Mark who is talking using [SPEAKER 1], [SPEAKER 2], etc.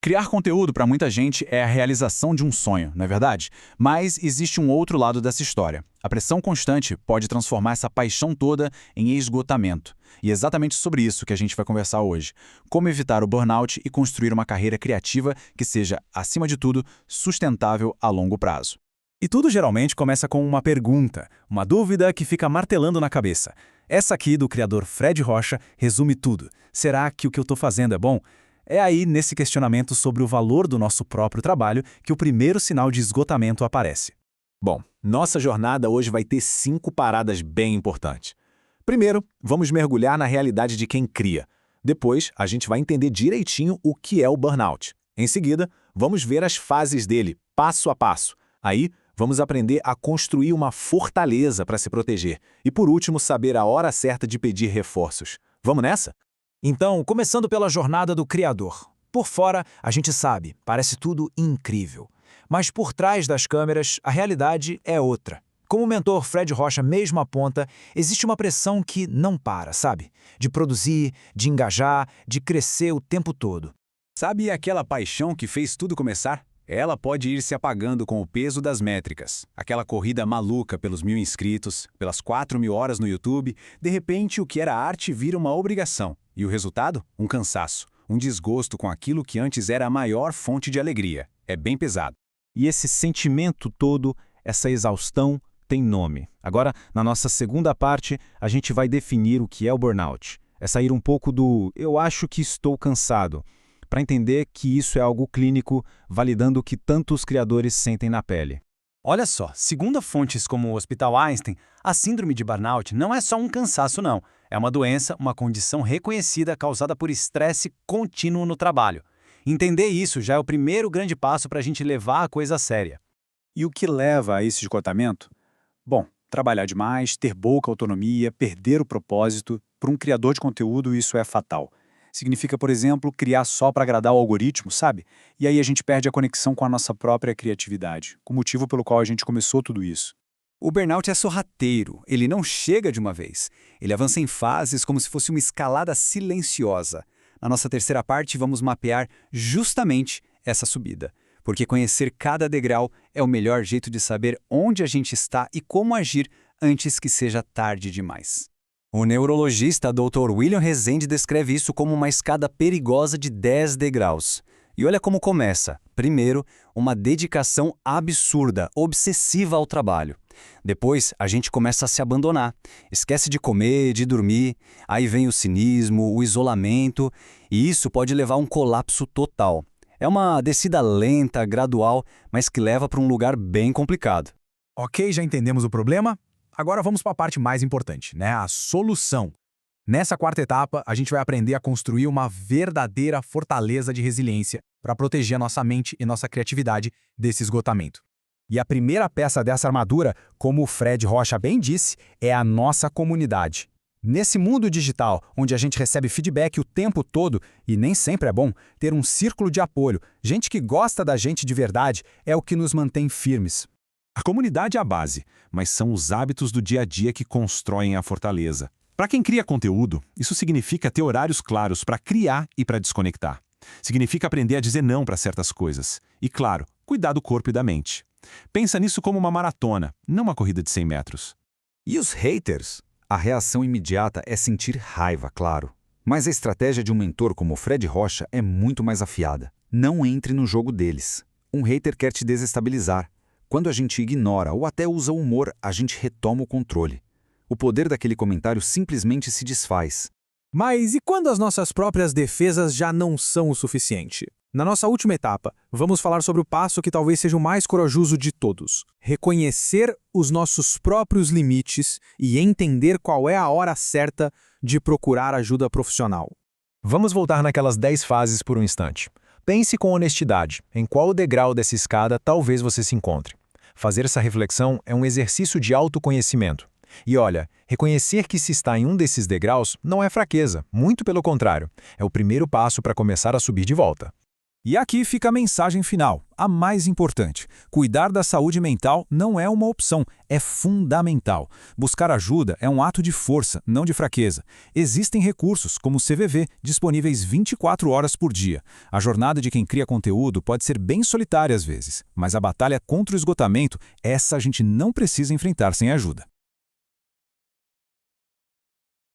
[SPEAKER 1] Criar conteúdo para muita gente é a realização de um sonho, não é verdade? Mas existe um outro lado dessa história. A pressão constante pode transformar essa paixão toda em esgotamento. E é exatamente sobre isso que a gente vai conversar hoje. Como evitar o burnout e construir uma carreira criativa que seja, acima de tudo, sustentável a longo prazo.
[SPEAKER 2] E tudo geralmente começa com uma pergunta, uma dúvida que fica martelando na cabeça. Essa aqui, do criador Fred Rocha, resume tudo. Será que o que eu estou fazendo é bom? É aí, nesse questionamento sobre o valor do nosso próprio trabalho, que o primeiro sinal de esgotamento aparece.
[SPEAKER 3] Bom, nossa jornada hoje vai ter 5 paradas bem importantes. Primeiro, vamos mergulhar na realidade de quem cria. Depois, a gente vai entender direitinho o que é o burnout. Em seguida, vamos ver as fases dele, passo a passo. Aí, vamos aprender a construir uma fortaleza para se proteger. E por último, saber a hora certa de pedir reforços. Vamos nessa?
[SPEAKER 2] Então, começando pela jornada do criador. Por fora, a gente sabe, parece tudo incrível. Mas por trás das câmeras, a realidade é outra. Como o mentor Fred Rocha mesmo aponta, existe uma pressão que não para, sabe? De produzir, de engajar, de crescer o tempo todo.
[SPEAKER 1] Sabe aquela paixão que fez tudo começar? Ela pode ir se apagando com o peso das métricas. Aquela corrida maluca pelos 1.000 inscritos, pelas 4.000 horas no YouTube, de repente o que era arte vira uma obrigação. E o resultado? Um cansaço, um desgosto com aquilo que antes era a maior fonte de alegria. É bem pesado.
[SPEAKER 2] E esse sentimento todo, essa exaustão, tem nome. Agora, na nossa segunda parte, a gente vai definir o que é o burnout. É sair um pouco do "eu acho que estou cansado", para entender que isso é algo clínico, validando o que tantos criadores sentem na pele. Olha só, segundo fontes como o Hospital Einstein, a síndrome de burnout não é só um cansaço, não. É uma doença, uma condição reconhecida causada por estresse contínuo no trabalho. Entender isso já é o primeiro grande passo para a gente levar a coisa a séria.
[SPEAKER 4] E o que leva a esse esgotamento? Bom, trabalhar demais, ter pouca autonomia, perder o propósito. Para um criador de conteúdo, isso é fatal. Significa, por exemplo, criar só para agradar o algoritmo, sabe? E aí a gente perde a conexão com a nossa própria criatividade, o motivo pelo qual a gente começou tudo isso.
[SPEAKER 5] O burnout é sorrateiro, ele não chega de uma vez. Ele avança em fases como se fosse uma escalada silenciosa. Na nossa terceira parte, vamos mapear justamente essa subida. Porque conhecer cada degrau é o melhor jeito de saber onde a gente está e como agir antes que seja tarde demais. O neurologista Dr. William Rezende descreve isso como uma escada perigosa de 10 degraus. E olha como começa. Primeiro, uma dedicação absurda, obsessiva ao trabalho. Depois, a gente começa a se abandonar. Esquece de comer, de dormir. Aí vem o cinismo, o isolamento. E isso pode levar a um colapso total. É uma descida lenta, gradual, mas que leva para um lugar bem complicado.
[SPEAKER 2] Ok, já entendemos o problema? Agora vamos para a parte mais importante, né? A solução. Nessa quarta etapa, a gente vai aprender a construir uma verdadeira fortaleza de resiliência para proteger a nossa mente e nossa criatividade desse esgotamento. E a primeira peça dessa armadura, como o Fred Rocha bem disse, é a nossa comunidade. Nesse mundo digital, onde a gente recebe feedback o tempo todo, e nem sempre é bom, ter um círculo de apoio, gente que gosta da gente de verdade, é o que nos mantém firmes.
[SPEAKER 3] A comunidade é a base, mas são os hábitos do dia a dia que constroem a fortaleza. Para quem cria conteúdo, isso significa ter horários claros para criar e para desconectar. Significa aprender a dizer não para certas coisas. E, claro, cuidar do corpo e da mente. Pensa nisso como uma maratona, não uma corrida de 100 metros.
[SPEAKER 5] E os haters? A reação imediata é sentir raiva, claro. Mas a estratégia de um mentor como o Fred Rocha é muito mais afiada. Não entre no jogo deles. Um hater quer te desestabilizar. Quando a gente ignora ou até usa o humor, a gente retoma o controle. O poder daquele comentário simplesmente se desfaz.
[SPEAKER 2] Mas e quando as nossas próprias defesas já não são o suficiente? Na nossa última etapa, vamos falar sobre o passo que talvez seja o mais corajoso de todos. Reconhecer os nossos próprios limites e entender qual é a hora certa de procurar ajuda profissional.
[SPEAKER 6] Vamos voltar naquelas 10 fases por um instante. Pense com honestidade em qual degrau dessa escada talvez você se encontre. Fazer essa reflexão é um exercício de autoconhecimento. E olha, reconhecer que se está em um desses degraus não é fraqueza, muito pelo contrário. É o primeiro passo para começar a subir de volta.
[SPEAKER 3] E aqui fica a mensagem final, a mais importante. Cuidar da saúde mental não é uma opção, é fundamental. Buscar ajuda é um ato de força, não de fraqueza. Existem recursos, como o CVV, disponíveis 24 horas por dia. A jornada de quem cria conteúdo pode ser bem solitária às vezes, mas a batalha contra o esgotamento, essa a gente não precisa enfrentar sem ajuda.